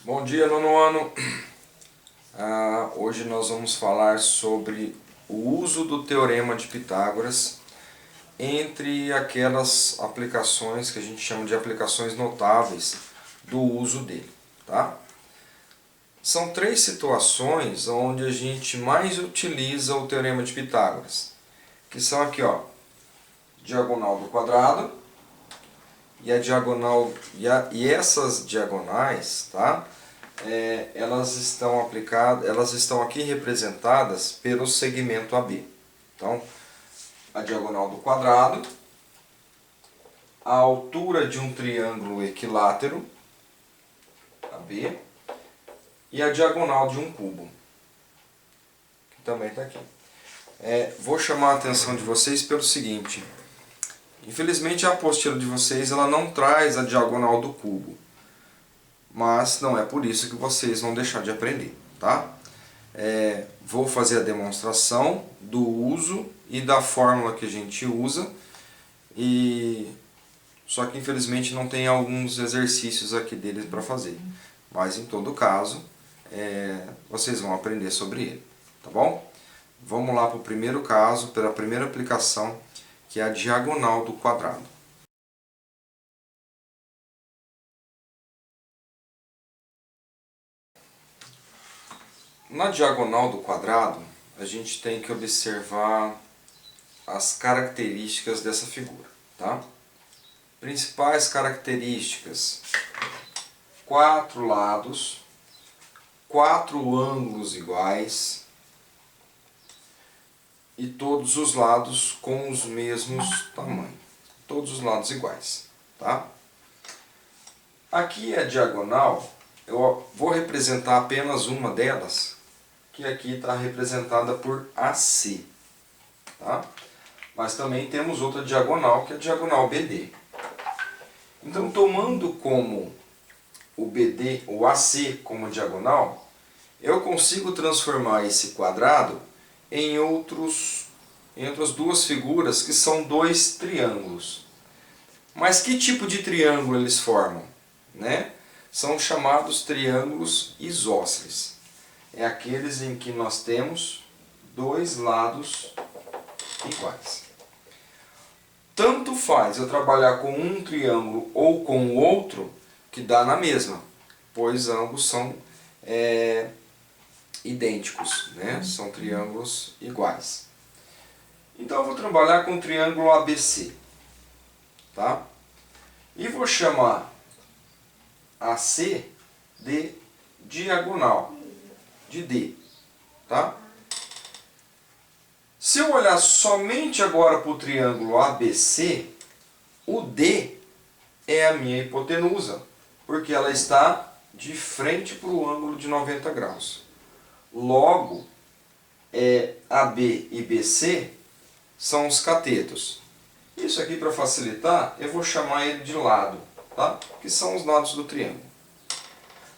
Bom dia, nono ano. Hoje nós vamos falar sobre o uso do Teorema de Pitágoras entre aquelas aplicações que a gente chama de aplicações notáveis do uso dele, tá? São três situações onde a gente mais utiliza o Teorema de Pitágoras, que são aqui, ó, diagonal do quadrado e a diagonal e essas diagonais, tá? Elas estão aqui representadas pelo segmento AB. Então, a diagonal do quadrado, a altura de um triângulo equilátero, AB, e a diagonal de um cubo, que também está aqui. Vou chamar a atenção de vocês pelo seguinte: infelizmente a apostila de vocês ela não traz a diagonal do cubo, mas não é por isso que vocês vão deixar de aprender, tá? Vou fazer a demonstração do uso e da fórmula que a gente usa, só que infelizmente não tem alguns exercícios aqui deles para fazer, mas em todo caso vocês vão aprender sobre ele, tá bom? Vamos lá para o primeiro caso, pela primeira aplicação, que é a diagonal do quadrado. Na diagonal do quadrado, a gente tem que observar as características dessa figura, tá? Principais características: 4 lados, 4 ângulos iguais e todos os lados com os mesmos tamanhos, todos os lados iguais, tá? Aqui a diagonal, eu vou representar apenas uma delas, que aqui está representada por AC, tá? Mas também temos outra diagonal, que é a diagonal BD. Então, tomando como o BD, o AC como diagonal, eu consigo transformar esse quadrado em outras duas figuras que são dois triângulos. Mas que tipo de triângulo eles formam, né? São chamados triângulos isósceles. É aqueles em que nós temos dois lados iguais. Tanto faz eu trabalhar com um triângulo ou com o outro, que dá na mesma, pois ambos são idênticos, né? São triângulos iguais. Então eu vou trabalhar com o triângulo ABC, tá? E vou chamar AC de diagonal de D, tá? Se eu olhar somente agora para o triângulo ABC, o D é a minha hipotenusa, porque ela está de frente para o ângulo de 90 graus. Logo, AB e BC são os catetos. Isso aqui, para facilitar, eu vou chamar ele de lado, tá? Que são os lados do triângulo.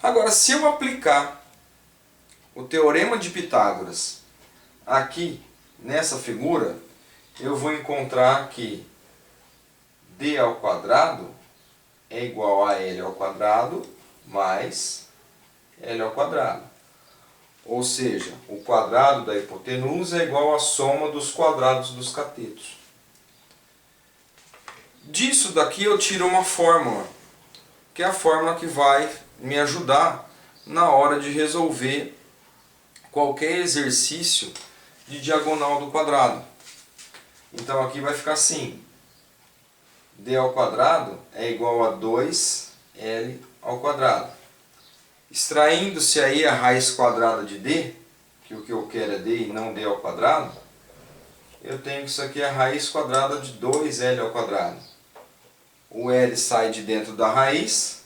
Agora, se eu aplicar o Teorema de Pitágoras aqui nessa figura, eu vou encontrar que D ao quadrado é igual a L ao quadrado mais L ao quadrado. Ou seja, o quadrado da hipotenusa é igual à soma dos quadrados dos catetos. Disso daqui eu tiro uma fórmula, que é a fórmula que vai me ajudar na hora de resolver qualquer exercício de diagonal do quadrado. Então aqui vai ficar assim: D ao quadrado é igual a 2L ao quadrado. Extraindo-se aí a raiz quadrada de D, que o que eu quero é D e não D ao quadrado, eu tenho que isso aqui é a raiz quadrada de 2L ao quadrado. O L sai de dentro da raiz,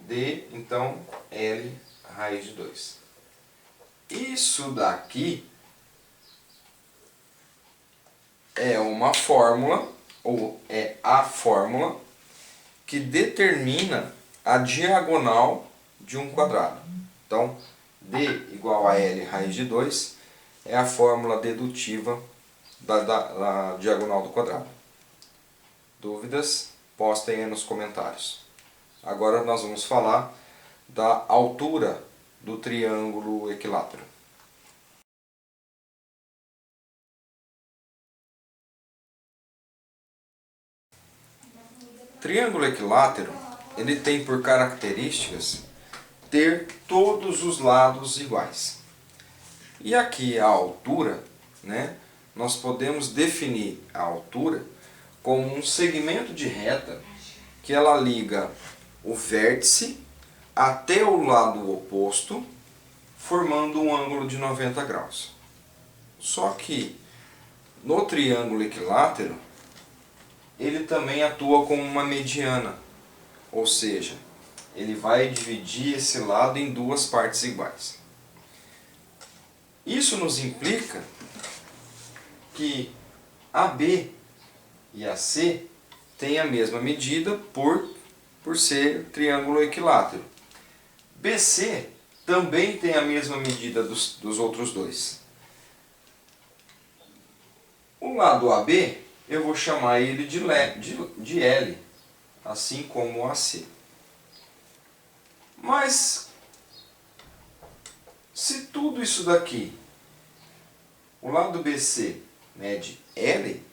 D, então L raiz de 2. Isso daqui é uma fórmula, ou é a fórmula, que determina a diagonal de um quadrado. Então, D igual a L raiz de 2 é a fórmula dedutiva da diagonal do quadrado. Dúvidas? Postem aí nos comentários. Agora nós vamos falar da altura do triângulo equilátero. O triângulo equilátero, ele tem por características ter todos os lados iguais. E aqui a altura, né? Nós podemos definir a altura como um segmento de reta que ela liga o vértice até o lado oposto, formando um ângulo de 90 graus. Só que no triângulo equilátero, ele também atua como uma mediana, ou seja, ele vai dividir esse lado em duas partes iguais. Isso nos implica que AB e AC têm a mesma medida por ser triângulo equilátero. BC também tem a mesma medida dos outros dois. O lado AB, eu vou chamar ele de L, assim como o AC. Mas, se tudo isso daqui, o lado BC mede L,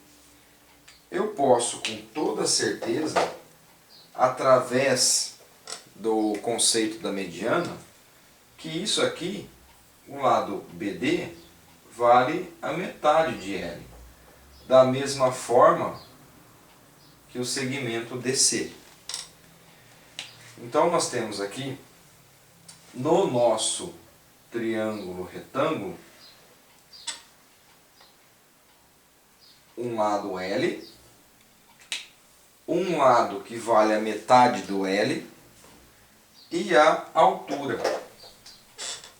eu posso com toda certeza, através do conceito da mediana, que isso aqui, o lado BD, vale a metade de L. Da mesma forma que o segmento DC. Então nós temos aqui, no nosso triângulo retângulo, um lado L, um lado que vale a metade do L e a altura,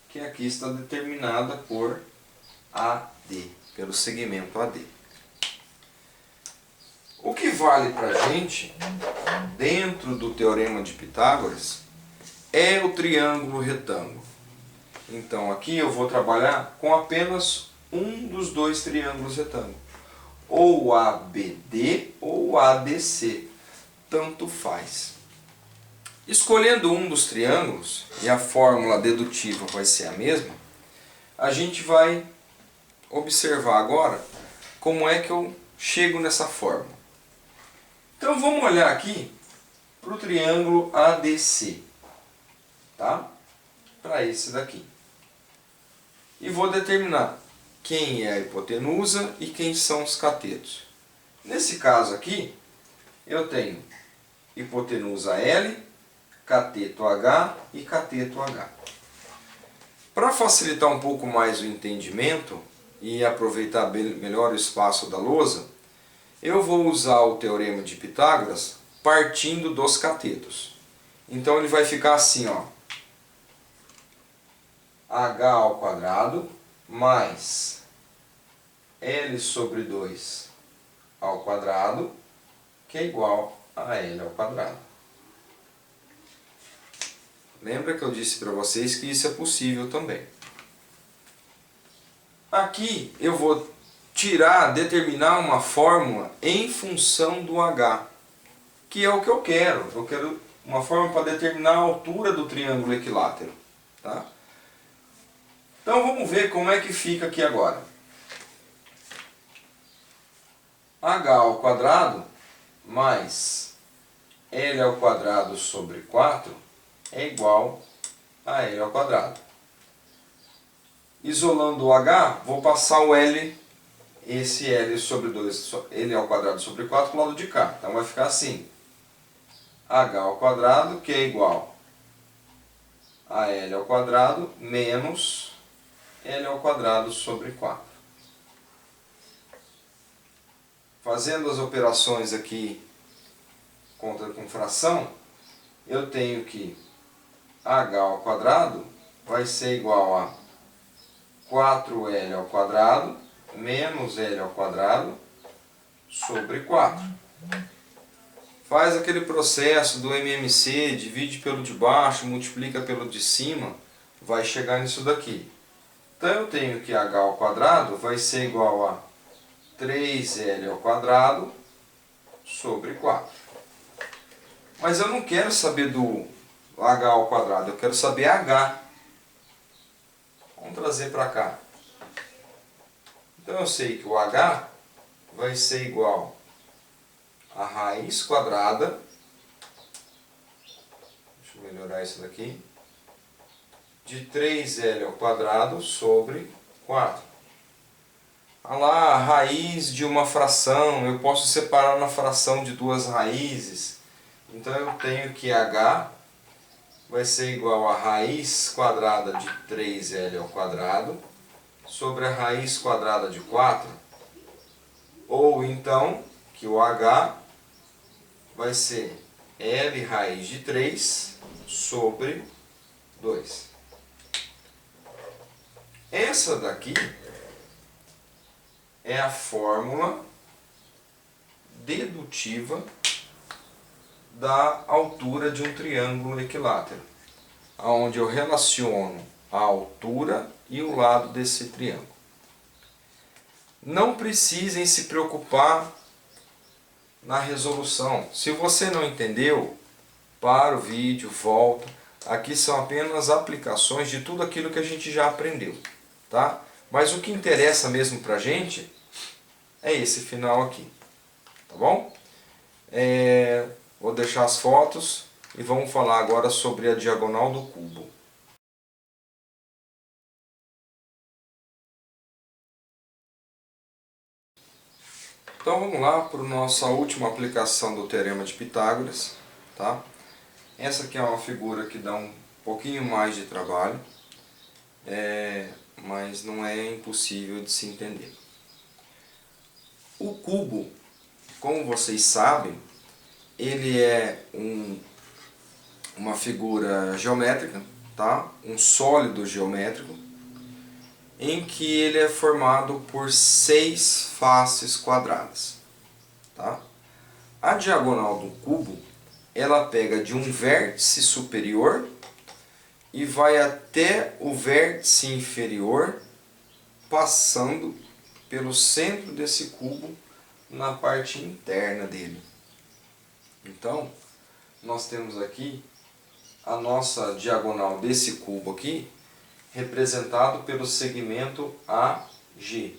que aqui está determinada por AD, pelo segmento AD. O que vale para a gente, dentro do teorema de Pitágoras, é o triângulo retângulo. Então aqui eu vou trabalhar com apenas um dos dois triângulos retângulos. Ou o ABD ou o ADC, tanto faz. Escolhendo um dos triângulos, e a fórmula dedutiva vai ser a mesma, a gente vai observar agora como é que eu chego nessa fórmula. Então vamos olhar aqui para o triângulo ADC, tá? Para esse daqui. E vou determinar quem é a hipotenusa e quem são os catetos. Nesse caso aqui, eu tenho hipotenusa L, cateto H e cateto H. Para facilitar um pouco mais o entendimento e aproveitar melhor o espaço da lousa, eu vou usar o teorema de Pitágoras partindo dos catetos. Então ele vai ficar assim, ó. H ao quadrado mais L sobre 2 ao quadrado, que é igual a L ao quadrado. Lembra que eu disse para vocês que isso é possível também. Aqui eu vou determinar uma fórmula em função do H, que é o que eu quero. Eu quero uma fórmula para determinar a altura do triângulo equilátero. Tá? Então vamos ver como é que fica aqui agora. H ao quadrado mais L ao quadrado sobre 4 é igual a L ao quadrado. Isolando o H, vou passar o L, esse L sobre 2, L ao quadrado sobre 4 para o lado de cá. Então vai ficar assim. H ao quadrado, que é igual a L ao quadrado menos L ao quadrado sobre 4. Fazendo as operações aqui com fração, eu tenho que H ao quadrado vai ser igual a 4L ao quadrado menos L ao quadrado sobre 4. Faz aquele processo do MMC, divide pelo de baixo, multiplica pelo de cima, vai chegar nisso daqui. Então eu tenho que H ao quadrado vai ser igual a 3L ao quadrado sobre 4. Mas eu não quero saber do h ao quadrado? Eu quero saber h. Vamos trazer para cá. Então eu sei que o h vai ser igual a raiz quadrada, deixa eu melhorar isso daqui, de 3L ao quadrado sobre 4. Olha lá, a raiz de uma fração, eu posso separar na fração de duas raízes. Então eu tenho que h vai ser igual a raiz quadrada de 3L ao quadrado sobre a raiz quadrada de 4. Ou então que o h vai ser L raiz de 3 sobre 2. Essa daqui é a fórmula dedutiva da altura de um triângulo equilátero, onde eu relaciono a altura e o lado desse triângulo. Não precisem se preocupar na resolução. Se você não entendeu, para o vídeo, volta. Aqui são apenas aplicações de tudo aquilo que a gente já aprendeu, tá? Mas o que interessa mesmo pra gente é esse final aqui, tá bom? Vou deixar as fotos e vamos falar agora sobre a diagonal do cubo. Então vamos lá para a nossa última aplicação do Teorema de Pitágoras, tá? Essa aqui é uma figura que dá um pouquinho mais de trabalho, mas não é impossível de se entender. O cubo, como vocês sabem, ele é uma figura geométrica, tá? Um sólido geométrico, em que ele é formado por 6 faces quadradas, tá? A diagonal do cubo, ela pega de um vértice superior e vai até o vértice inferior, passando pelo centro desse cubo na parte interna dele. Então, nós temos aqui a nossa diagonal desse cubo aqui, representado pelo segmento AG.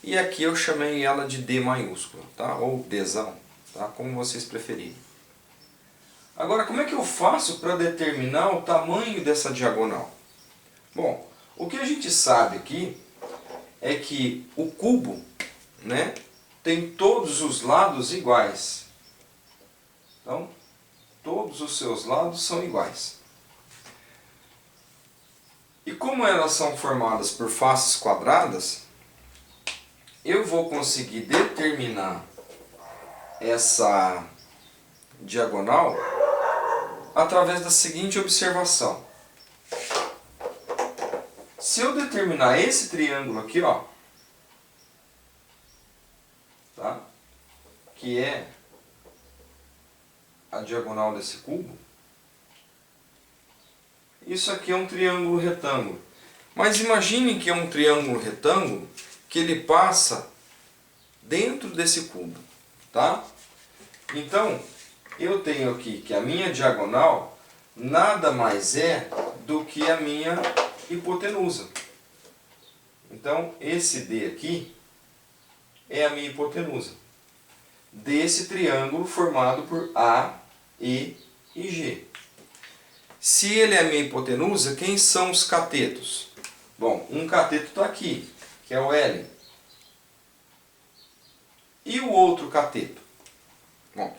E aqui eu chamei ela de D maiúscula, tá? Ou Dzão, tá? Como vocês preferirem. Agora, como é que eu faço para determinar o tamanho dessa diagonal? Bom, o que a gente sabe aqui é que o cubo, né, tem todos os lados iguais. Então, todos os seus lados são iguais. E como elas são formadas por faces quadradas, eu vou conseguir determinar essa diagonal através da seguinte observação. Se eu determinar esse triângulo aqui, ó, tá? Que é a diagonal desse cubo, isso aqui é um triângulo retângulo. Mas imagine que é um triângulo retângulo que ele passa dentro desse cubo, tá? Então, eu tenho aqui que a minha diagonal nada mais é do que a minha hipotenusa. Então, esse D aqui é a minha hipotenusa desse triângulo formado por A, E e G. Se ele é a minha hipotenusa, quem são os catetos? Bom, um cateto está aqui, que é o L. E o outro cateto? Bom,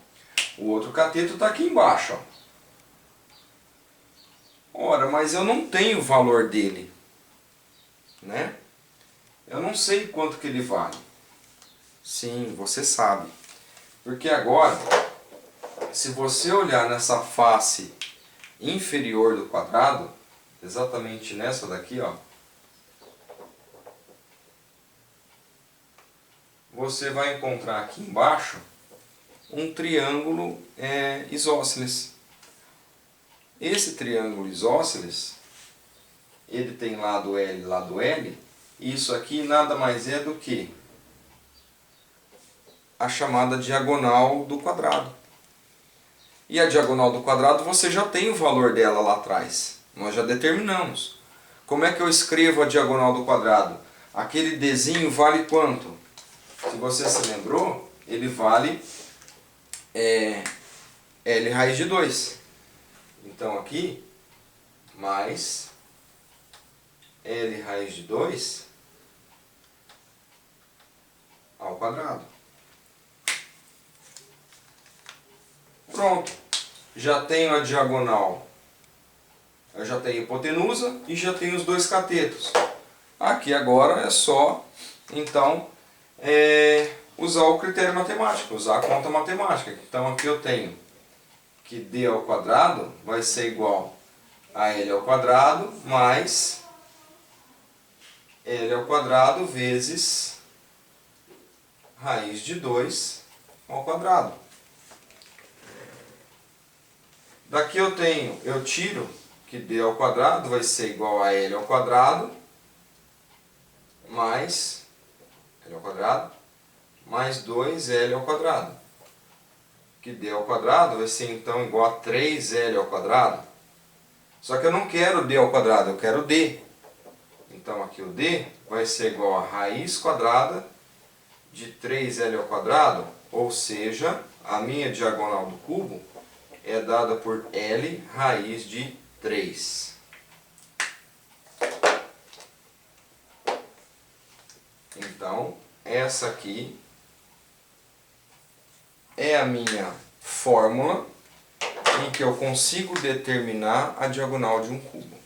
o outro cateto está aqui embaixo, ó. Ora, mas eu não tenho o valor dele, né? Eu não sei quanto que ele vale. Sim, você sabe. Porque agora, se você olhar nessa face inferior do quadrado, exatamente nessa daqui, ó, você vai encontrar aqui embaixo um triângulo isósceles. Esse triângulo isósceles, ele tem lado L, e isso aqui nada mais é do que a chamada diagonal do quadrado. E a diagonal do quadrado você já tem o valor dela lá atrás. Nós já determinamos. Como é que eu escrevo a diagonal do quadrado? Aquele Dzinho vale quanto? Se você se lembrou, ele vale L raiz de 2. Então aqui, mais L raiz de 2 ao quadrado. Pronto. Já tenho a diagonal. Eu já tenho a hipotenusa e já tenho os dois catetos. Aqui agora é só, então, usar o critério matemático, usar a conta matemática. Então aqui eu tenho que d ao quadrado vai ser igual a L ao quadrado mais L ao quadrado vezes raiz de 2 ao quadrado. Daqui eu tiro que d ao quadrado vai ser igual a L ao quadrado mais L ao quadrado mais 2L ao quadrado. Que d ao quadrado vai ser então igual a 3L ao quadrado. Só que eu não quero d ao quadrado, eu quero d. Então aqui o d vai ser igual a raiz quadrada de 3L ao quadrado, ou seja, a minha diagonal do cubo é dada por L raiz de 3. Então, essa aqui é a minha fórmula em que eu consigo determinar a diagonal de um cubo.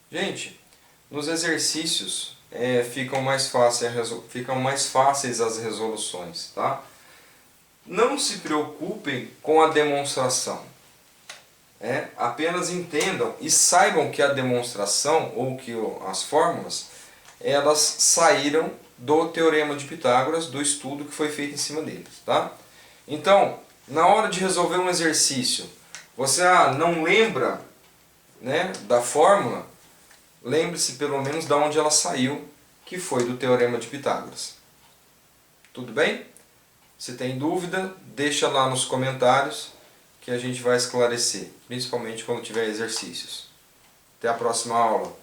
Gente, nos exercícios ficam mais fáceis as resoluções, tá? Não se preocupem com a demonstração. Apenas entendam e saibam que a demonstração ou que as fórmulas elas saíram do Teorema de Pitágoras, do estudo que foi feito em cima deles, tá? Então, na hora de resolver um exercício, você não lembra, né, da fórmula, lembre-se pelo menos de onde ela saiu, que foi do Teorema de Pitágoras. Tudo bem? Se tem dúvida, deixa lá nos comentários que a gente vai esclarecer, principalmente quando tiver exercícios. Até a próxima aula.